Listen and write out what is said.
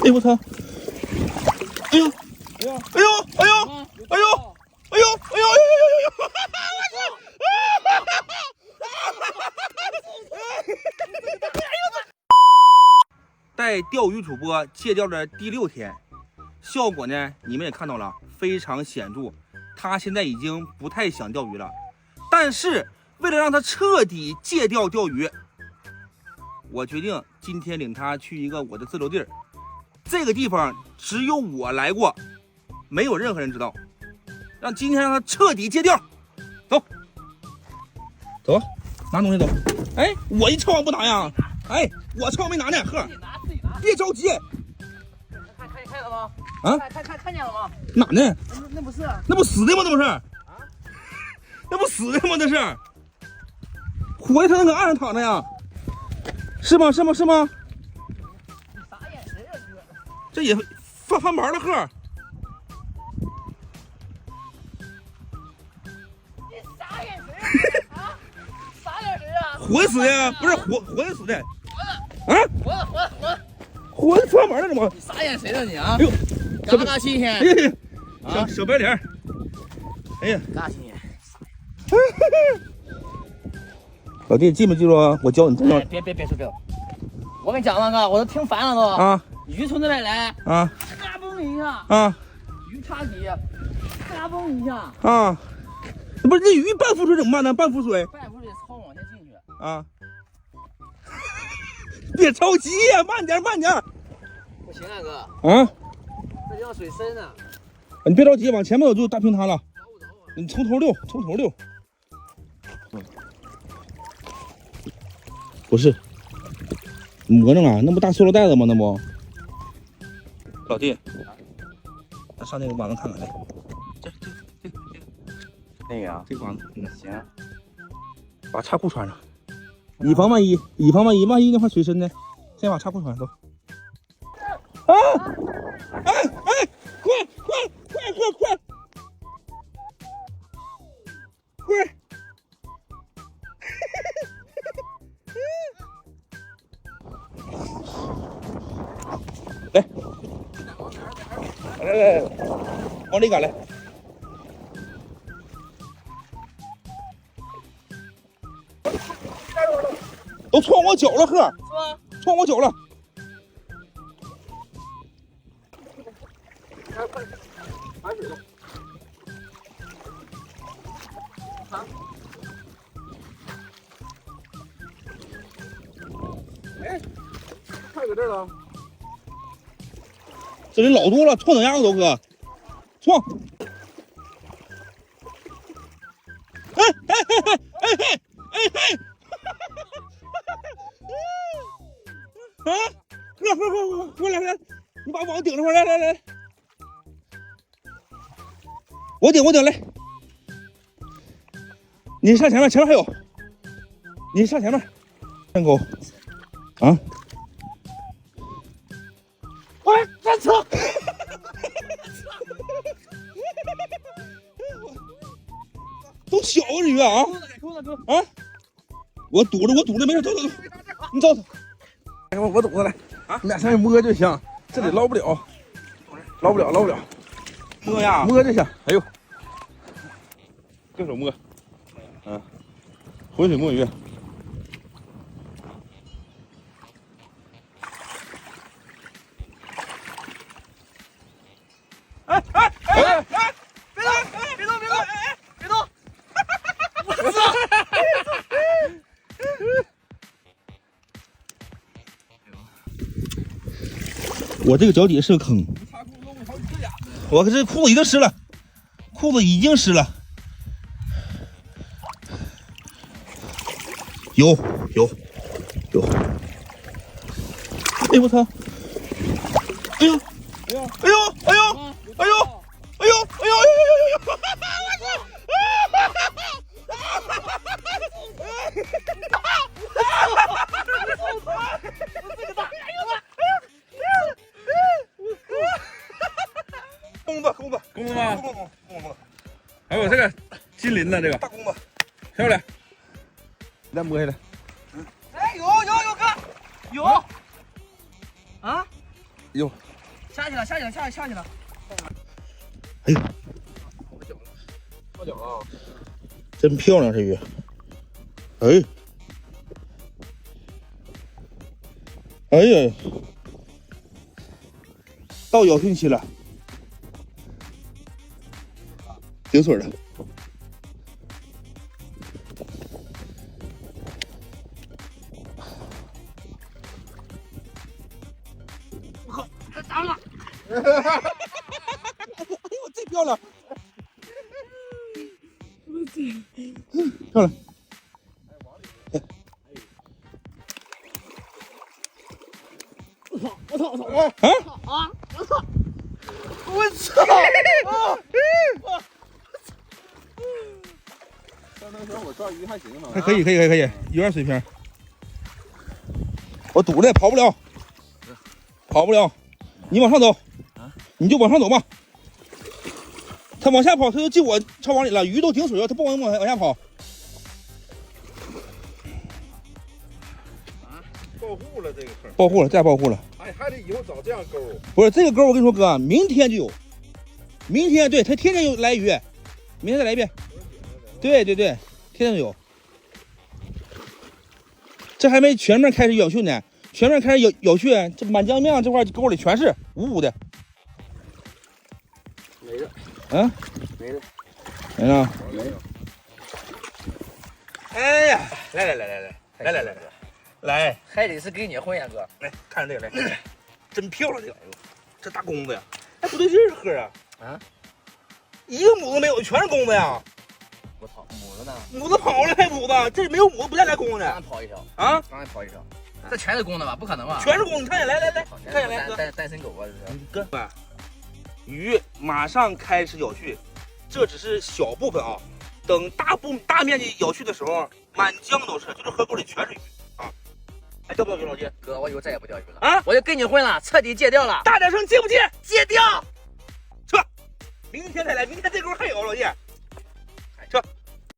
哎呦我操！哎呦！哎呦！哎呦！哎呦！哎呦！哎呦！哎呦！哎呦！带钓鱼主播戒钓的第6天，效果呢，你们也看到了，非常显著。他现在已经不太想钓鱼了，但是为了让他彻底戒掉钓鱼，我决定今天领他去一个我的自留地儿。这个地方只有我来过，没有任何人知道。今天让他彻底戒钓。走，走，拿东西走。哎，我一抄不拿呀？哎，我抄没拿呢，呵。别着急。看了吗？啊？看见了吗？哪呢？那不是？那不死的吗？那不是？啊？那不死的吗？那是。活的，他能搁岸上躺着呀？是吗？是吗？是吗？你啥眼神啊，哥？这也翻盘了，呵。你啥眼神啊？啥眼神啊？活的死的呀？不是活的死的。啊？活的翻盘了，怎么？你啥眼神啊你啊？哎呦，嘎嘎新鲜！哎呀，小白脸。哎呀，嘎新鲜！老弟，记没记住啊？我教你这么。别说！我跟你讲那个，我都听烦了都。啊。鱼从这边来。啊。嘎嘣一下。啊。鱼插底，嘎嘣一下。啊。不是，这鱼半浮水怎么办呢？半浮水。半浮水超往前进去。啊。别着急呀，慢点。不行啊，哥。啊。这地方水深呢。你别着急，往前面走就大平滩了。你从头溜。不是，魔怔啊，那不大塑料袋子吗？那不。老弟，咱上那个网子看看来。这那个啊，这个网子，行。把插裤穿上，以防万一，万一那块水深呢？先把插裤穿上，走。啊！哎，快！来，往里赶来。都撞我脚了，呵！是吧？撞我脚了。满水了。哎，快搁这儿了。这人老多了，撞哪样子都哥，撞！哎！啊！哥，过来，你把网顶上，来，我顶来。你上前面，前面还有，你上前面，上钩，啊！喂，站车！都小啊，这鱼啊！啊！我堵着，没事，走，你走。哎，我堵着来啊！你俩上去摸就行，这里捞不了，摸呀，摸就行。哎呦，用手摸，浑水摸鱼。哎！别动！别动！我操！我这个脚底是个坑，我这裤子已经湿了，有。哎我操！哎呦！公子吗？还有这个金鳞的这个大公子，漂亮，你再摸下来。哎，有哥，有啊！呦，下去了，下去了，下去了。哎呦，泡脚了，真漂亮这鱼。哎，哎呀，到咬讯期了，顶水了。我靠，这长了！哎呦，这漂亮！漂亮！我操！啊！我操！上车时我抓鱼还行哈，可以，有点水平。我堵着，跑不了，你往上走，你就往上走吧。他往下跑，他就进我超网里了，鱼都顶水了，他不往下跑。保护了这个坑，保护了，再保护了。哎，还得以后找这样钩。不是这个钩，我跟你说哥，明天就有，明天对他天天有来鱼，明天再来一遍。对，天天都有。这还没全面开始咬讯呢，全面开始咬讯，这满江面这块沟里全是鼓鼓的。没了，嗯，没了，没了。没有。哎呀，来，还得是跟你混呀，哥。来看这个来，真漂亮这个，这大公子呀，哎不对劲儿喝啊，啊，一个母子没有，全是公子呀，我操，母子呢？母子跑了还母子，这没有母子不带来公子刚的跑一条，啊，刚才跑一条，这全是公的吧？不可能吧？全是公子，你看见来，看见来哥，单身狗啊，这是。哥，鱼马上开始咬讯，这只是小部分啊，等大面积咬讯的时候，满江都是，就是河沟里全是鱼啊，还钓不钓鱼老弟？哥，我以后再也不钓鱼了啊！我就跟你混了，彻底戒掉了。大点声，戒不戒？戒掉。撤，明天再来，明天这钩还有老弟，撤。